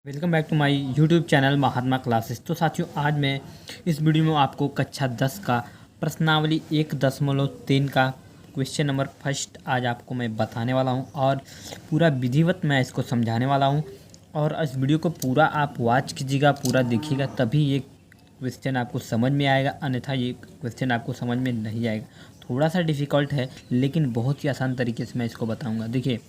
Welcome back to my YouTube channel Mahatma classes. तो साथियों, आज मैं इस वीडियो में आपको कक्षा 10 का प्रश्नावली 1.3 का क्वेश्चन नंबर फर्स्ट आज आपको मैं बताने वाला हूं और पूरा विधिवत मैं इसको समझाने वाला हूं। और इस वीडियो को पूरा आप वॉच कीजिएगा, पूरा देखिएगा, तभी ये क्वेश्चन आपको समझ में आएगा, अन्यथा ये क्वेश्चन आपको समझ में नहीं आएगा। थोड़ा सा डिफ़िकल्ट है लेकिन बहुत ही आसान तरीके से मैं इसको बताऊँगा। देखिए,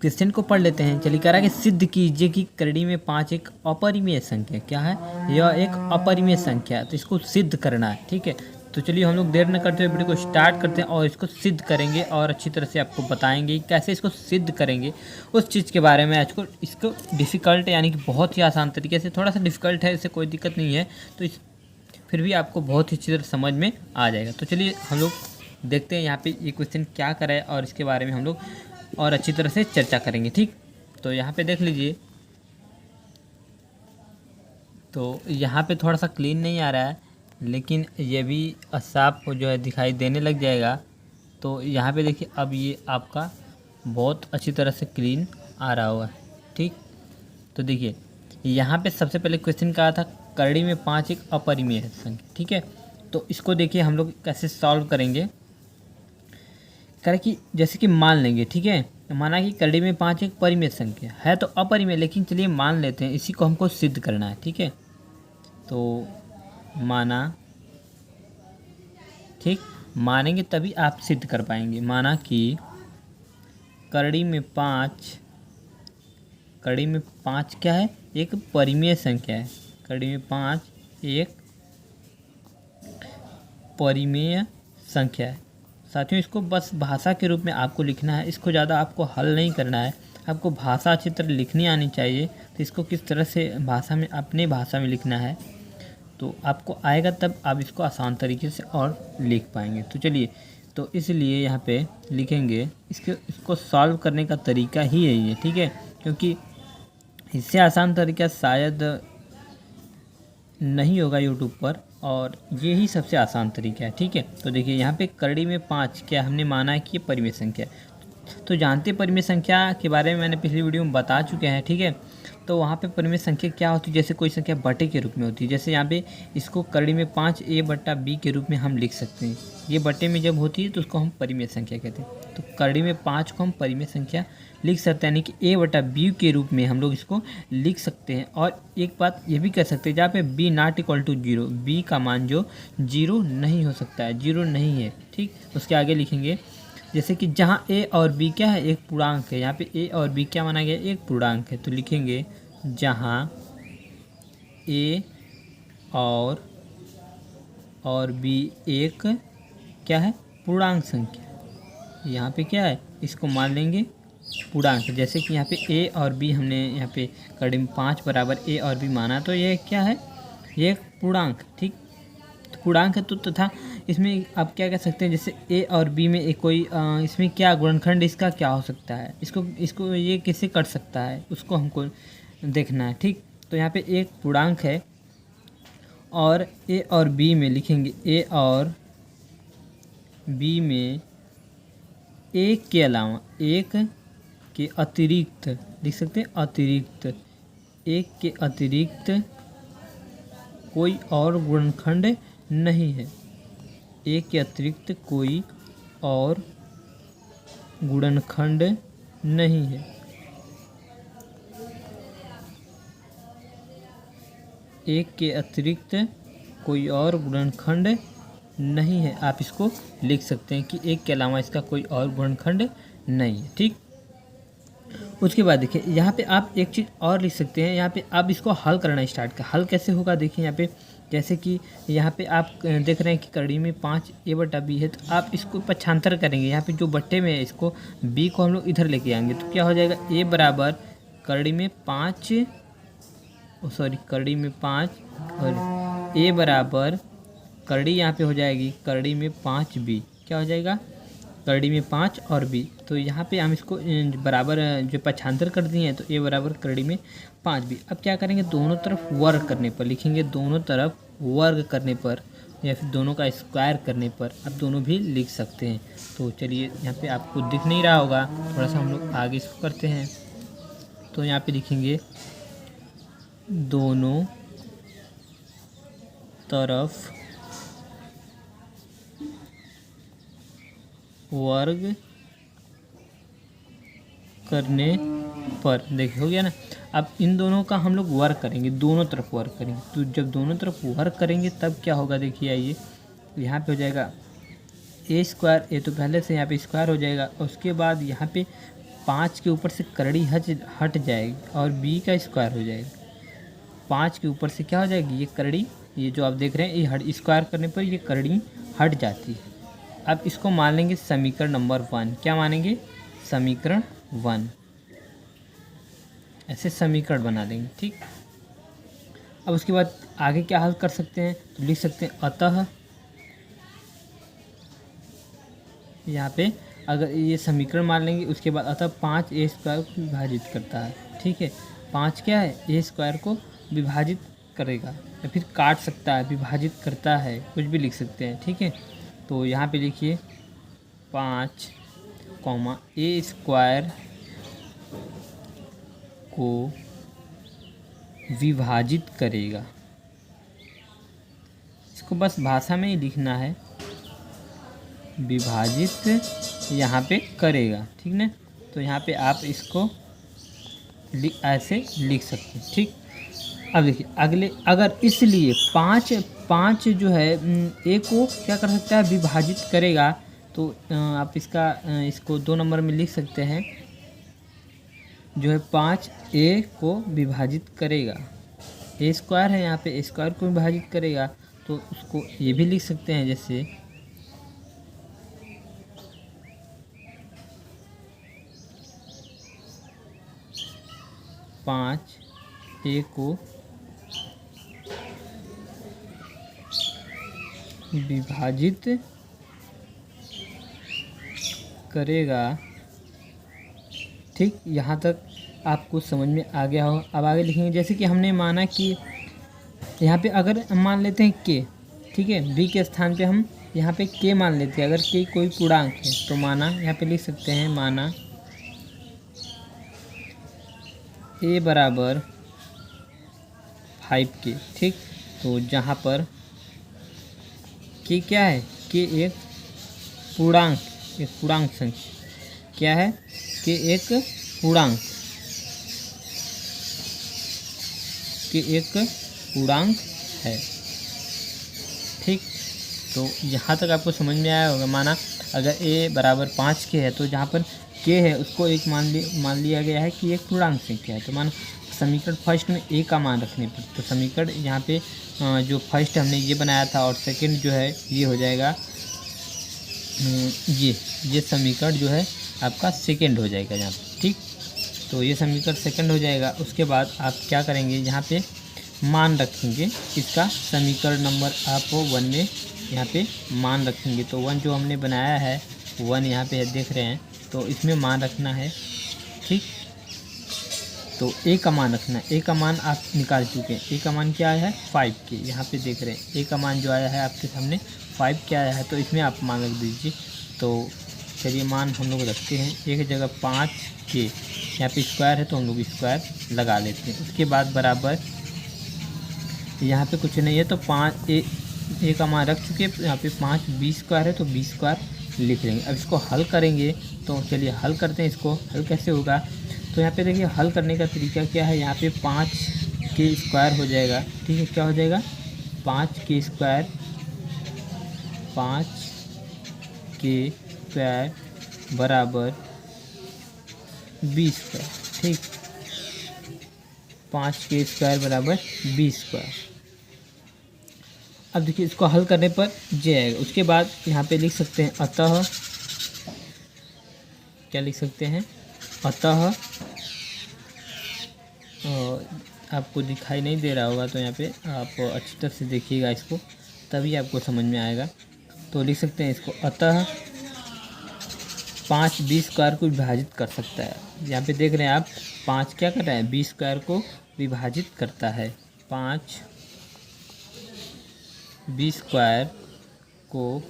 क्वेश्चन को पढ़ लेते हैं। चलिए, कह रहा है कि सिद्ध कीजिए कि करड़ी में 5 एक अपरिमेय संख्या। क्या है? यह एक अपरिमेय संख्या है, तो इसको सिद्ध करना है। ठीक है, तो चलिए हम लोग देर न करते हुए वीडियो को स्टार्ट करते हैं और इसको सिद्ध करेंगे और अच्छी तरह से आपको बताएंगे कि कैसे इसको सिद्ध करेंगे उस चीज़ के बारे में। आज को इसको डिफ़िकल्ट यानी कि बहुत ही आसान तरीके से, थोड़ा सा डिफ़िकल्ट है, इससे कोई दिक्कत नहीं है, तो इस फिर भी आपको बहुत ही अच्छी तरह समझ में आ जाएगा। तो चलिए हम लोग देखते हैं यहाँ पे ये क्वेश्चन क्या करा है और इसके बारे में हम लोग और अच्छी तरह से चर्चा करेंगे। ठीक, तो यहाँ पे देख लीजिए। तो यहाँ पे थोड़ा सा क्लीन नहीं आ रहा है, लेकिन ये भी साफ जो है दिखाई देने लग जाएगा। तो यहाँ पे देखिए, अब ये आपका बहुत अच्छी तरह से क्लीन आ रहा होगा। ठीक, तो देखिए यहाँ पे सबसे पहले क्वेश्चन कहा था करड़ी में 5 एक अपरिमेय संख्या। ठीक है, तो इसको देखिए हम लोग कैसे सॉल्व करेंगे। करें कि जैसे कि मान लेंगे, ठीक है, माना कि करड़ी में 5 एक परिमेय संख्या है, तो अपरिमेय, लेकिन चलिए मान लेते हैं, इसी को हमको सिद्ध करना है। ठीक है, तो माना, ठीक, मानेंगे तभी आप सिद्ध कर पाएंगे। माना कि करड़ी में 5 क्या है? एक परिमेय संख्या है। करड़ी में 5 एक परिमेय संख्या है। साथियों, इसको बस भाषा के रूप में आपको लिखना है, इसको ज़्यादा आपको हल नहीं करना है। आपको भाषा अच्छी तरह लिखनी आनी चाहिए। तो इसको किस तरह से भाषा में, अपने भाषा में लिखना है, तो आपको आएगा, तब आप इसको आसान तरीके से और लिख पाएंगे। तो चलिए, तो इसलिए यहाँ पे लिखेंगे, इसको सॉल्व करने का तरीका ही यही है। ठीक है, क्योंकि इससे आसान तरीका शायद नहीं होगा यूट्यूब पर, और ये ही सबसे आसान तरीका है। ठीक है, तो देखिए यहाँ पे करड़ी में 5 क्या हमने माना है कि ये परिमेय संख्या है। तो जानते परिमेय संख्या के बारे में मैंने पिछली वीडियो में बता चुके हैं। ठीक है, तो वहाँ पे परिमेय संख्या क्या होती है? जैसे कोई संख्या बटे के रूप में होती है। जैसे यहाँ पे इसको करड़ी में 5 a/b के रूप में हम लिख सकते हैं। ये बटे में जब होती है तो उसको हम परिमेय संख्या कहते हैं। तो करड़ी में 5 को हम परिमेय संख्या लिख सकते हैं, यानी कि a/b के रूप में हम लोग इसको लिख सकते हैं। और एक बात ये भी कह सकते हैं, जहाँ पे b=0, b का मान जो 0 नहीं हो सकता है, 0 नहीं है। ठीक, उसके आगे लिखेंगे, जैसे कि जहाँ a और b क्या है? एक पूर्णांक है। यहाँ पे a और b क्या माना गया? एक पूर्णांक है। तो लिखेंगे जहाँ a और b एक क्या है? पूर्णांक संख्या। यहाँ पे क्या है? इसको मान लेंगे पूर्णांक। जैसे कि यहाँ पे a और b हमने यहाँ पे करड़ी में 5 बराबर a और b माना, तो ये क्या है? ये एक पूर्णांक। ठीक, तो पूर्णांक है, तो तथा इसमें आप क्या कह सकते हैं, जैसे a और b में एक कोई इसमें क्या गुणनखंड इसका क्या हो सकता है? इसको ये कैसे कर सकता है, उसको हमको देखना है। ठीक, तो यहाँ पे एक पूर्णांक है और a और b में लिखेंगे, a और b में एक के अलावा, एक के अतिरिक्त लिख सकते हैं, अतिरिक्त, एक के अतिरिक्त कोई और गुणनखंड नहीं है। एक के अतिरिक्त कोई और गुणनखंड नहीं है। एक के अतिरिक्त कोई और गुणनखंड नहीं है। आप इसको लिख सकते हैं कि एक के अलावा इसका कोई और गुणनखंड नहीं है। ठीक, उसके बाद देखिए यहाँ पे आप एक चीज़ और लिख सकते हैं। यहाँ पे आप इसको हल करना स्टार्ट कर, हल कैसे होगा? देखिए यहाँ पे, जैसे कि यहाँ पे आप देख रहे हैं कि करड़ी में 5 a/b है, तो आप इसको पक्षांतर करेंगे। यहाँ पे जो बट्टे में है, इसको b को हम लोग इधर लेके आएंगे, तो क्या हो जाएगा? a बराबर करड़ी में 5, करड़ी में 5 और a बराबर करड़ी यहाँ पे हो जाएगी करड़ी में 5b। क्या हो जाएगा? करड़ी में 5 और b। तो यहाँ पे हम इसको बराबर जो पक्षांतर कर दिए हैं, तो a बराबर करड़ी में 5b। अब क्या करेंगे? दोनों तरफ वर्ग करने पर लिखेंगे, दोनों तरफ वर्ग करने पर या फिर दोनों का स्क्वायर करने पर आप दोनों भी लिख सकते हैं। तो चलिए, यहाँ पे आपको दिख नहीं रहा होगा, थोड़ा सा हम लोग आगे इसको करते हैं। तो यहाँ पे लिखेंगे दोनों तरफ वर्ग करने पर, देखिए हो गया ना। अब इन दोनों का हम लोग वर्ग करेंगे, दोनों तरफ वर्ग करेंगे। तो जब दोनों तरफ वर्ग करेंगे तब क्या होगा, देखिए आइए, यहाँ पे हो जाएगा ए स्क्वायर, ए तो पहले से यहाँ पे स्क्वायर हो जाएगा। उसके बाद यहाँ पे 5 के ऊपर से करड़ी हट जाएगी और बी का स्क्वायर हो जाएगा। 5 के ऊपर से क्या हो जाएगी, ये करड़ी, ये जो आप देख रहे हैं, ये स्क्वायर करने पर ये करड़ी हट जाती है। अब इसको मान लेंगे समीकरण नंबर 1। क्या मानेंगे, समीकरण 1। ऐसे समीकरण बना देंगे, ठीक। अब उसके बाद आगे क्या हल कर सकते हैं, तो लिख सकते हैं अतः, यहाँ पे अगर ये समीकरण मान लेंगे, उसके बाद अतः 5 ए स्क्वायर को विभाजित करता है, ठीक है। 5 क्या है, ए स्क्वायर को विभाजित करेगा, या फिर काट सकता है, विभाजित करता है, कुछ भी लिख सकते हैं, ठीक है। तो यहाँ पे लिखिए 5 ए स्क्वायर को विभाजित करेगा। इसको बस भाषा में ही लिखना है, विभाजित यहाँ पे करेगा, ठीक ना। तो यहाँ पे आप इसको ऐसे लिख सकते हैं, ठीक। अब देखिए अगले, अगर इसलिए 5 जो है ए को क्या कर सकता है, विभाजित करेगा। तो आप इसको 2 नंबर में लिख सकते हैं, जो है 5 ए को विभाजित करेगा। ए स्क्वायर है, यहाँ पे ए स्क्वायर को विभाजित करेगा, तो उसको ये भी लिख सकते हैं, जैसे 5 ए को विभाजित करेगा, ठीक। यहाँ तक आपको समझ में आ गया हो। अब आगे लिखेंगे, जैसे कि हमने माना कि यहाँ पे अगर मान लेते हैं के, ठीक है, बी के स्थान पे हम यहाँ पे के मान लेते हैं। अगर के कोई पूर्णांक है तो माना, यहाँ पे लिख सकते हैं माना ए बराबर 5k, ठीक। तो जहाँ पर के क्या है, के एक पूर्णांक संख्या, क्या है, के एक पूर्णांक है, ठीक। तो यहाँ तक आपको समझ में आया होगा। माना अगर ए बराबर 5 के है, तो जहाँ पर के है उसको एक मान लिया गया है कि एक पूर्णांक संख्या है। तो माना समीकरण फर्स्ट में ए का मान रखने पर, तो समीकरण यहाँ पे जो फर्स्ट हमने ये बनाया था, और सेकंड जो है ये हो जाएगा, ये समीकरण जो है आपका सेकंड हो जाएगा यहाँ पे, ठीक। तो ये समीकरण सेकंड हो जाएगा। उसके बाद आप क्या करेंगे, यहाँ पे मान रखेंगे इसका, समीकरण नंबर आप 1 में यहाँ पे मान रखेंगे। तो 1 जो हमने बनाया है, 1 यहाँ पे देख रहे हैं, तो इसमें मान रखना है, ठीक। तो ए का मान रखना है, ए का मान आप निकाल चुके हैं। ए का मान क्या आया है, 5 के, यहाँ पे देख रहे हैं ए का मान जो आया है आपके सामने 5 के आया है। तो इसमें आप मान रख दीजिए। तो चलिए मान हम लोग रखते हैं, एक जगह 5 के, यहाँ पे स्क्वायर है तो हम लोग स्क्वायर लगा लेते हैं। उसके बाद बराबर, यहाँ पे कुछ नहीं है तो 5 ए का मान रख चुके हैं। यहाँ पे 5 बी स्क्वायर है तो बी स्क्वायर लिख लेंगे। अब इसको हल करेंगे, तो चलिए हल करते हैं। इसको हल कैसे होगा, तो यहाँ पे देखिए हल करने का तरीका क्या है। यहाँ पे 5 के स्क्वायर हो जाएगा, ठीक है। क्या हो जाएगा, 5 के स्क्वायर, 5 के स्क्वायर बराबर 20 स्क्वायर, ठीक। 5 के स्क्वायर बराबर 20 स्क्वायर। अब देखिए इसको हल करने पर जे आएगा। उसके बाद यहाँ पे लिख सकते हैं अतः, क्या लिख सकते हैं, अतः, आपको दिखाई नहीं दे रहा होगा तो यहाँ पे आप अच्छी तरह से देखिएगा इसको, तभी आपको समझ में आएगा। तो लिख सकते हैं इसको, अतः 5 बी स्क्वायर को विभाजित कर सकता है। यहाँ पे देख रहे हैं आप, 5 क्या कर रहा है, बी स्क्वायर को विभाजित करता है। 5 बी स्क्वायर को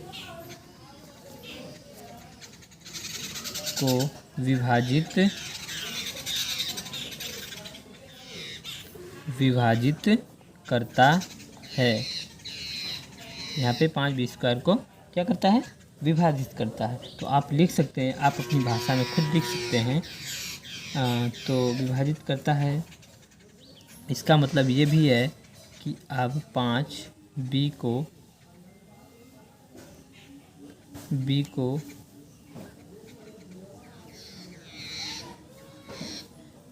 विभाजित करता है। यहाँ पे 5b² को क्या करता है? विभाजित करता है। तो आप लिख सकते हैं, आप अपनी भाषा में खुद लिख सकते हैं। तो विभाजित करता है, इसका मतलब ये भी है कि अब 5b को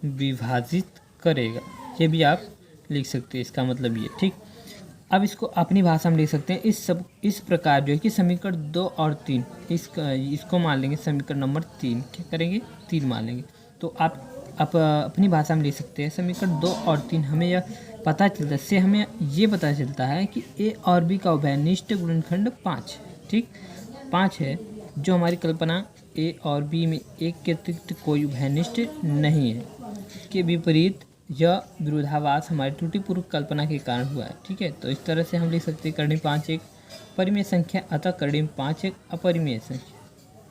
विभाजित करेगा, ये भी आप लिख सकते हैं। इसका मतलब ये, ठीक। अब इसको अपनी भाषा में लिख सकते हैं। इस प्रकार जो है कि समीकरण 2 और 3, इसको मान लेंगे समीकरण नंबर 3। क्या करेंगे? 3 मान लेंगे। तो आप अपनी भाषा में लिख सकते हैं। समीकरण 2 और 3 हमें यह पता चलता है, इससे हमें ये पता चलता है कि ए और बी का उभयनिष्ठ गुणनखंड 5, ठीक 5 है। जो हमारी कल्पना ए और बी में एक के अतिरिक्त कोई उभयनिष्ठ नहीं है के विपरीत यह विरोधाभास हमारी त्रुटिपूर्वक कल्पना के कारण हुआ है, ठीक है। तो इस तरह से हम लिख सकते हैं कर्णिम 5 एक परिमेय संख्या, अतः कर्णिम 5 एक अपरिमेय संख्या।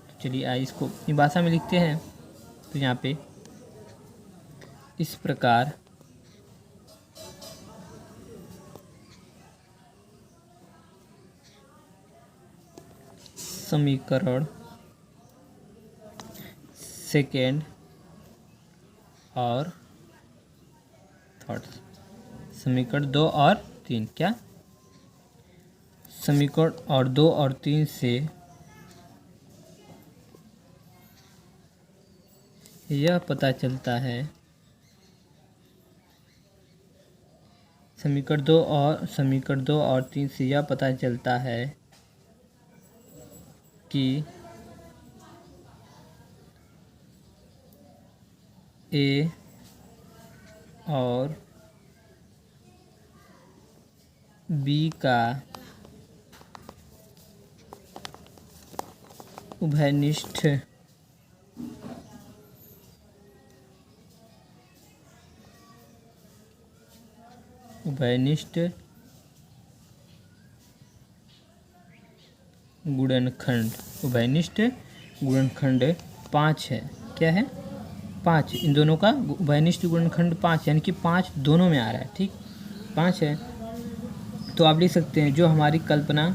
तो चलिए आइए इसको अपनी भाषा में लिखते हैं। तो यहाँ पे इस प्रकार समीकरण सेकेंड और थर्ड, समीकरण 2 और 3, क्या समीकरण और 2 और 3 से यह पता चलता है, समीकरण 2 और 3 से यह पता चलता है कि ए और बी का उभयनिष्ठ गुणनखंड 5 है। क्या है? 5। इन दोनों का उभयनिष्ठ गुणनखंड 5, यानी कि 5 दोनों में आ रहा है, ठीक 5 है। तो आप लिख सकते हैं जो हमारी कल्पना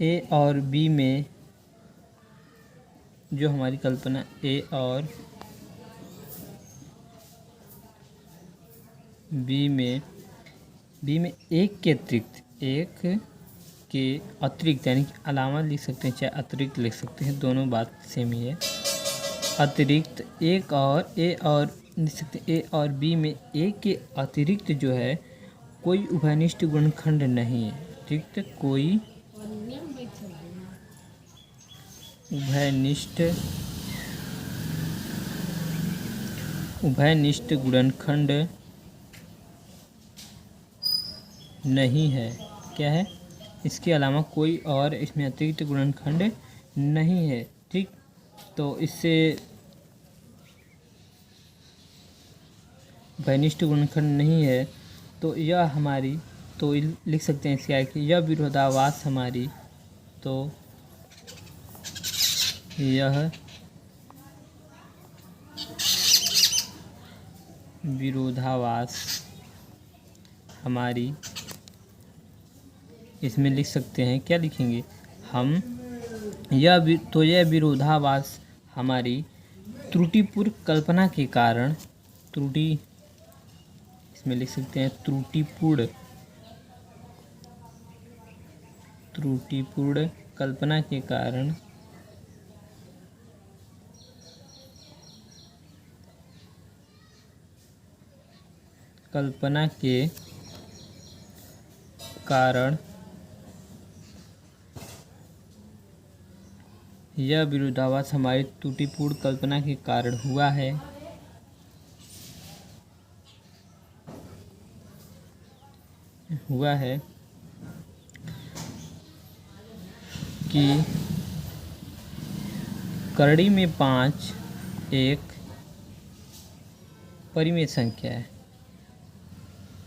ए और बी में, जो हमारी कल्पना ए और बी में एक के अतिरिक्त यानी कि अलावा लिख सकते हैं, चाहे अतिरिक्त लिख सकते हैं, दोनों बात सेम ही है। अतिरिक्त एक और ए और लिख सकते हैं, ए और बी में एक के अतिरिक्त जो है कोई उभयनिष्ठ गुणनखंड नहीं है, ठीक। तो कोई उभयनिष्ठ गुणनखंड नहीं है। क्या है? इसके अलावा कोई और इसमें अतिरिक्त गुणनखंड नहीं है, ठीक। तो इससे उभयनिष्ठ गुणनखंड नहीं है, तो यह हमारी, तो लिख सकते हैं इसका कि यह विरोधाभास हमारी, तो यह विरोधाभास हमारी, इसमें लिख सकते हैं, क्या लिखेंगे हम, यह विरोधाभास हमारी त्रुटिपूर्ण कल्पना के कारण, इसमें लिख सकते हैं त्रुटिपूर्ण कल्पना के कारण यह विरोधाभास हमारी त्रुटिपूर्ण कल्पना के कारण हुआ है। कि करड़ी में 5 एक परिमेय संख्या है,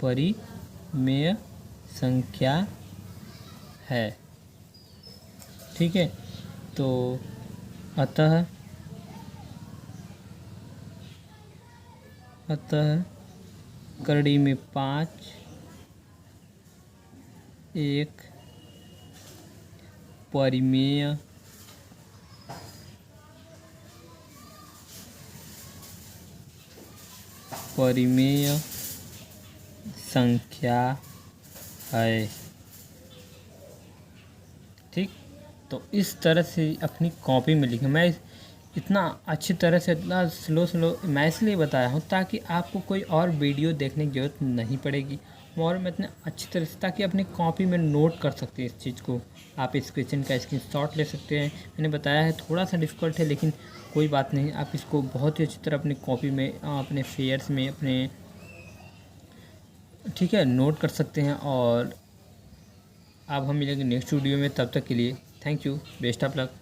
परिमेय संख्या है। ठीक है, तो अतः करड़ी में 5 एक परिमेय संख्या है। ठीक, तो इस तरह से अपनी कॉपी में लिखें। मैं इतना अच्छी तरह से, इतना स्लो मैं इसलिए बताया हूँ ताकि आपको कोई और वीडियो देखने की ज़रूरत नहीं पड़ेगी, और मैं इतने अच्छी तरह से, ताकि अपनी कॉपी में नोट कर सकते हैं इस चीज़ को। आप इस क्वेश्चन का स्क्रीनशॉट ले सकते हैं। मैंने बताया है थोड़ा सा डिफ़िकल्ट है, लेकिन कोई बात नहीं, आप इसको बहुत ही अच्छी तरह अपनी कॉपी में, अपने फेयर्स में, अपने, ठीक है, नोट कर सकते हैं। और अब हम मिलेंगे नेक्स्ट वीडियो में, तब तक के लिए thank you, best of luck.